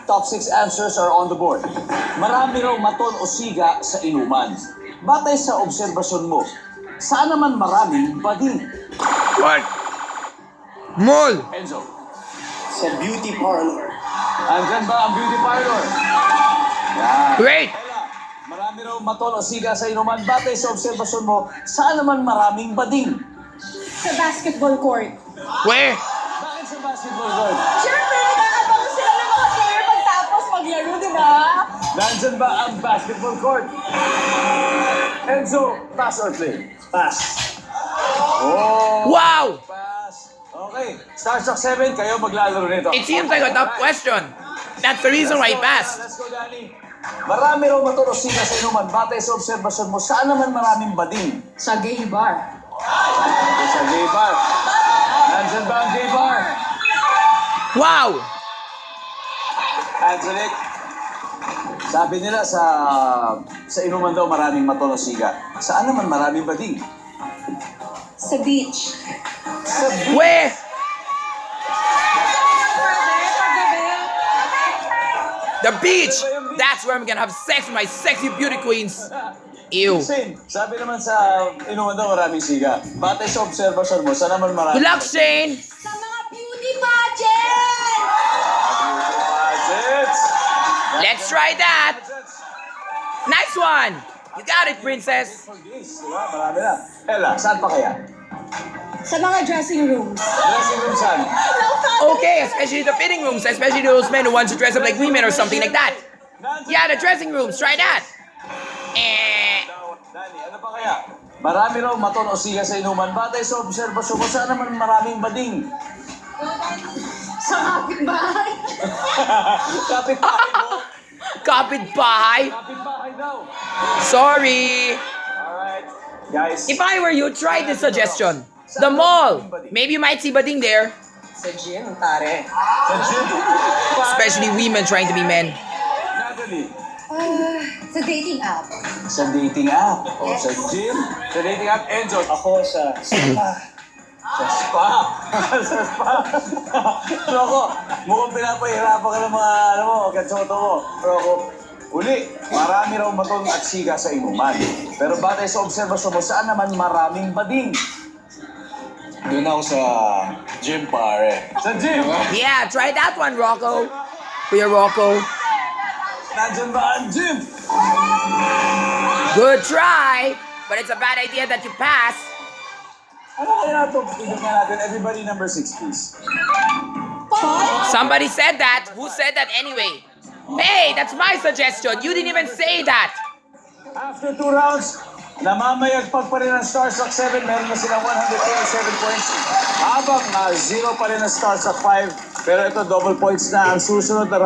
Top 6 answers are on the board. Marami raw maton o siga sa inuman. Batay sa obserbasyon mo, saan naman maraming bading? What? Mall! Enzo, Sa beauty parlor. andyan ba ang beauty parlor? Yan. Wait! Ella, marami raw maton o siga sa inuman. Batay sa obserbasyon mo, saan naman maraming bading? Sa basketball court. Where? Bakit sa basketball court? Siyempre, nakakabang sila ng mga player pagtapos maglaro, di ba? Nandyan ba ang basketball court? Enzo, pass or play? Pass. Oh, Wow! pass. Okay, Starstruck 7, kayo maglalaro nito. It seems like a tough question. That's the reason why I passed. Let's go, Danny. Marami raw maturosina sa inuman. Batay sa obserbasyon mo, saan naman maraming bading? Sa gay bar. Okay, sa gay bar. Nandyan ba ang gay bar? Wow! Angelic, sabi nila sa inuman daw maraming maturosiga. Saan naman maraming bading? Sa beach. Sa Where? The beach! That's where I'm gonna have sex with my sexy beauty queens. Ew. Shane, sabi naman sa inuman daw maraming siga. Batay sa obserbasyon mo, saan naman maraming Good luck, Shane! Sa mga beauty pageant! Budgets! Let's try that! Nice one! You got it, princess! For gays, di ba? Marami na. Ella, saan pa kaya? Sa mga dressing rooms. Dressing room saan? Okay, especially the fitting rooms, especially those men who want to dress up like women or something like that. Yeah, the dressing rooms, try that. Eh. Dani, ano pa kaya? Marami raw maton o siga sa inuman. Batay sa obserbasyon mo, saan naman maraming bading? Sa kapitbahay. Kapitbahay mo. Kapitbahay? Kapitbahay daw. Sorry. Alright. Guys. If I were you, try this suggestion. The mall. Maybe you might see bading there. Sa gym, pare. Sa gym. Especially women trying to be men. Natalie. Sa dating app. Sa dating app. O sa gym. Sa dating app. Enzo. Ako sa spa. Sa spa. Sa spa. Pero ako, mukhang pinapahirapan ka ng mga, katsoto mo. Pero ako, uli, marami raw maton at siga sa inuman. Pero batay sa obserbasyon mo, saan naman maraming bading? Doon ako sa gym, pare. Sa gym. Yeah, try that one, Rocco. Kuya Rocco. Nandyan ba ang gym? Good try. But it's a bad idea that you pass. Ano kaya ito? Tignan natin. Everybody number 6, please. Somebody said that. Who said that anyway? Hey, that's my suggestion. You didn't even say that. After 2 rounds, namamayagpag pa rin ang Starstruck 7. Meron na silang 187 points. Habang 0 pa rin ang Starstruck 5. Pero ito, double points na ang susunod na